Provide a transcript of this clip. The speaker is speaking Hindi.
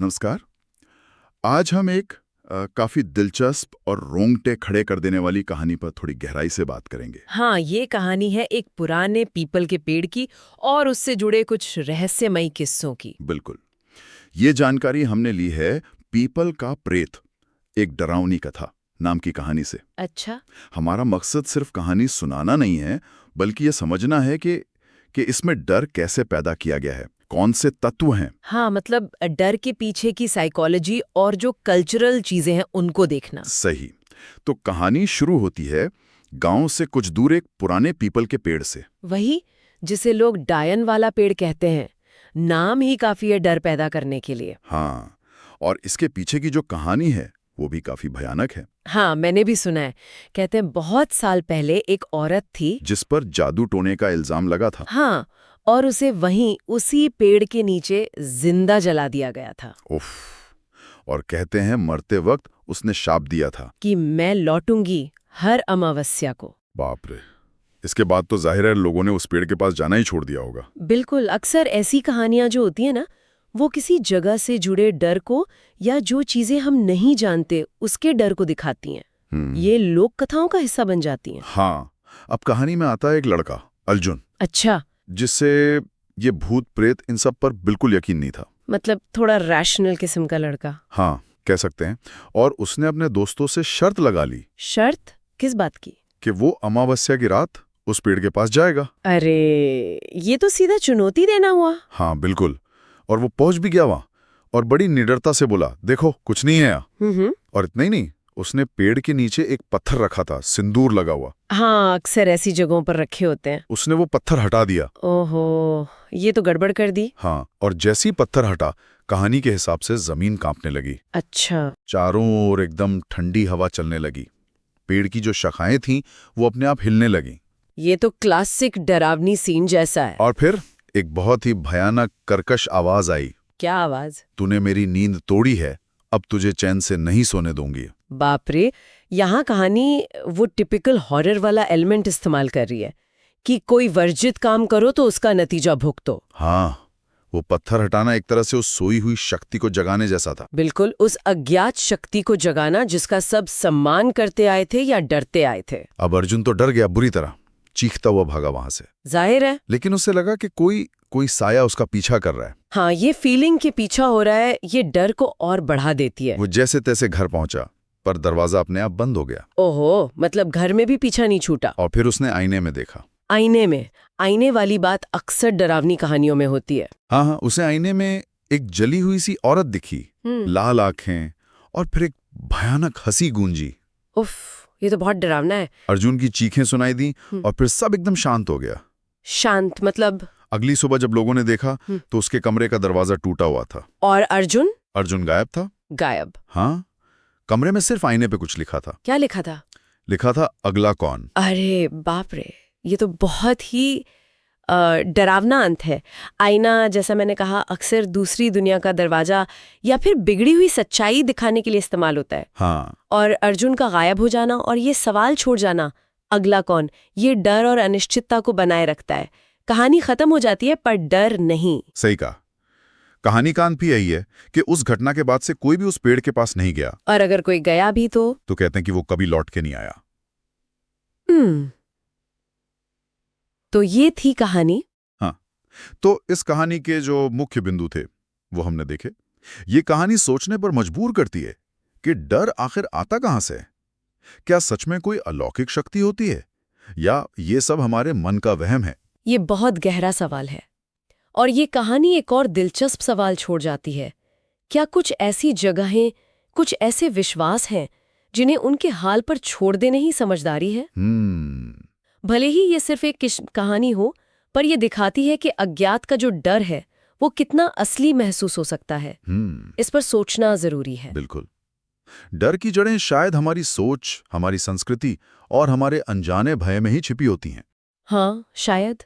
नमस्कार। आज हम एक काफी दिलचस्प और रोंगटे खड़े कर देने वाली कहानी पर थोड़ी गहराई से बात करेंगे। हाँ, ये कहानी है एक पुराने पीपल के पेड़ की और उससे जुड़े कुछ रहस्यमयी किस्सों की। बिल्कुल। ये जानकारी हमने ली है पीपल का प्रेत, एक डरावनी कथा नाम की कहानी से। अच्छा। हमारा मकसद सिर्फ कहानी सुनाना नहीं है, बल्कि ये समझना है कि इसमें डर कैसे पैदा किया गया है, कौन से तत्व हैं। हाँ, मतलब डर के पीछे की साइकोलॉजी और जो कल्चरल चीजें हैं उनको देखना। सही। तो कहानी शुरू होती है गांव से कुछ दूर एक पुराने पीपल के पेड़ से। वही जिसे लोग डायन वाला पेड़ कहते हैं। नाम ही काफी है डर पैदा करने के लिए। हाँ, और इसके पीछे की जो कहानी है वो भी काफी भयानक है। हाँ, मैंने भी सुना है। कहते हैं बहुत साल पहले एक औरत थी जिस पर जादू टोने का इल्जाम लगा था। हाँ, और उसे वहीं उसी पेड़ के नीचे जिंदा जला दिया गया था उफ। और कहते हैं मरते वक्त उसने शाप दिया था। कि मैं लौटूंगी हर अमावस्या को। बाप रे। इसके बाद तो जाहिर है लोगों ने उस पेड़ के पास जाना ही छोड़ दिया होगा। बिल्कुल, अक्सर ऐसी कहानियां जो होती है ना, वो किसी जगह से जुड़े डर को या जो चीजें हम नहीं जानते उसके डर को दिखाती हैं। ये लोक कथाओं का हिस्सा बन जाती हैं। हाँ। अब कहानी में आता है एक लड़का अर्जुन, अच्छा, जिससे ये भूत प्रेत इन सब पर बिल्कुल यकीन नहीं था। मतलब थोड़ा रैशनल किस्म का लड़का। हाँ, कह सकते हैं। और उसने अपने दोस्तों से शर्त लगा ली शर्त किस बात की? कि वो अमावस्या की रात उस पेड़ के पास जाएगा। अरे, ये तो सीधा चुनौती देना हुआ। हाँ बिल्कुल। और वो पहुंच भी गया वहां और बड़ी निडरता से बोला, देखो कुछ नहीं है यहाँ। और इतना ही नहीं, उसने पेड़ के नीचे एक पत्थर रखा था, सिंदूर लगा हुआ। हाँ, अक्सर ऐसी जगहों पर रखे होते हैं। उसने वो पत्थर हटा दिया। ओहो, ये तो गड़बड़ कर दी। हाँ, और जैसी पत्थर हटा, कहानी के हिसाब से जमीन कांपने लगी। अच्छा। चारों ओर एकदम ठंडी हवा चलने लगी। पेड़ की जो शाखाएं थीं वो अपने आप हिलने लगी। ये तो क्लासिक डरावनी सीन जैसा है। और फिर एक बहुत ही भयानक कर्कश आवाज आई। क्या आवाज? तूने मेरी नींद तोड़ी है, अब तुझे चैन से नहीं सोने दूंगी। बाप रे, यहाँ कहानी वो टिपिकल हॉरर वाला एलिमेंट इस्तेमाल कर रही है कि कोई वर्जित काम करो तो उसका नतीजा भुगतो। हाँ, वो पत्थर हटाना एक तरह से उस सोई हुई शक्ति को जगाने जैसा था। बिल्कुल, उस अज्ञात शक्ति को जगाना जिसका सब सम्मान करते आए थे या डरते आए थे। अब अर्जुन तो डर गया बुरी तरह, चीखता हुआ भागा वहां से। जाहिर है। लेकिन उसे लगा कि कोई साया उसका पीछा कर रहा है। हाँ, ये फीलिंग के पीछा हो रहा है, ये डर को और बढ़ा देती है। वो जैसे तैसे घर पहुंचा, पर दरवाजा अपने आप बंद हो गया। ओहो, मतलब घर में भी पीछा नहीं छूटा। और फिर उसने आईने में देखा। आईने में? आईने वाली बात अक्सर डरावनी कहानियों में होती है। हाँ, उसे आईने में एक जली हुई सी औरत दिखी, लाल आंखें, और फिर एक भयानक हंसी गूंजी। उफ, ये तो बहुत डरावना है। अर्जुन की चीखें सुनाई दी और फिर सब एकदम शांत हो गया। शांत मतलब? अगली सुबह जब लोगों ने देखा तो उसके कमरे का दरवाजा टूटा हुआ था। और अर्जुन? अर्जुन गायब था। गायब? हाँ, कमरे में सिर्फ आईने पे कुछ लिखा था। क्या लिखा था? लिखा था, अगला कौन। अरे बाप रे, ये तो बहुत ही डरावना अंत है। आईना, जैसा मैंने कहा, अक्सर दूसरी दुनिया का दरवाजा या फिर बिगड़ी हुई सच्चाई दिखाने के लिए इस्तेमाल होता है। हाँ। और अर्जुन का गायब हो जाना और ये सवाल छोड़ जाना, अगला कौन, ये डर और अनिश्चितता को बनाए रखता है। कहानी खत्म हो जाती है पर डर नहीं। सही कहा। कहानी का अंत भी यही है कि उस घटना के बाद से कोई भी उस पेड़ के पास नहीं गया। और अगर कोई गया भी तो कहते हैं कि वो कभी लौट के नहीं आया। तो ये थी कहानी। हाँ, तो इस कहानी के जो मुख्य बिंदु थे वो हमने देखे। ये कहानी सोचने पर मजबूर करती है कि डर आखिर आता कहां से? क्या सच में कोई अलौकिक शक्ति होती है, या ये सब हमारे मन का वहम है? ये बहुत गहरा सवाल है। और ये कहानी एक और दिलचस्प सवाल छोड़ जाती है। क्या कुछ ऐसी जगहें, कुछ ऐसे विश्वास हैं जिन्हें उनके हाल पर छोड़ देने ही समझदारी है? भले ही ये सिर्फ एक कहानी हो, पर यह दिखाती है कि अज्ञात का जो डर है वो कितना असली महसूस हो सकता है। इस पर सोचना जरूरी है। बिल्कुल। डर की जड़ें शायद हमारी सोच, हमारी संस्कृति और हमारे अनजाने भय में ही छिपी होती हैं। हाँ, शायद।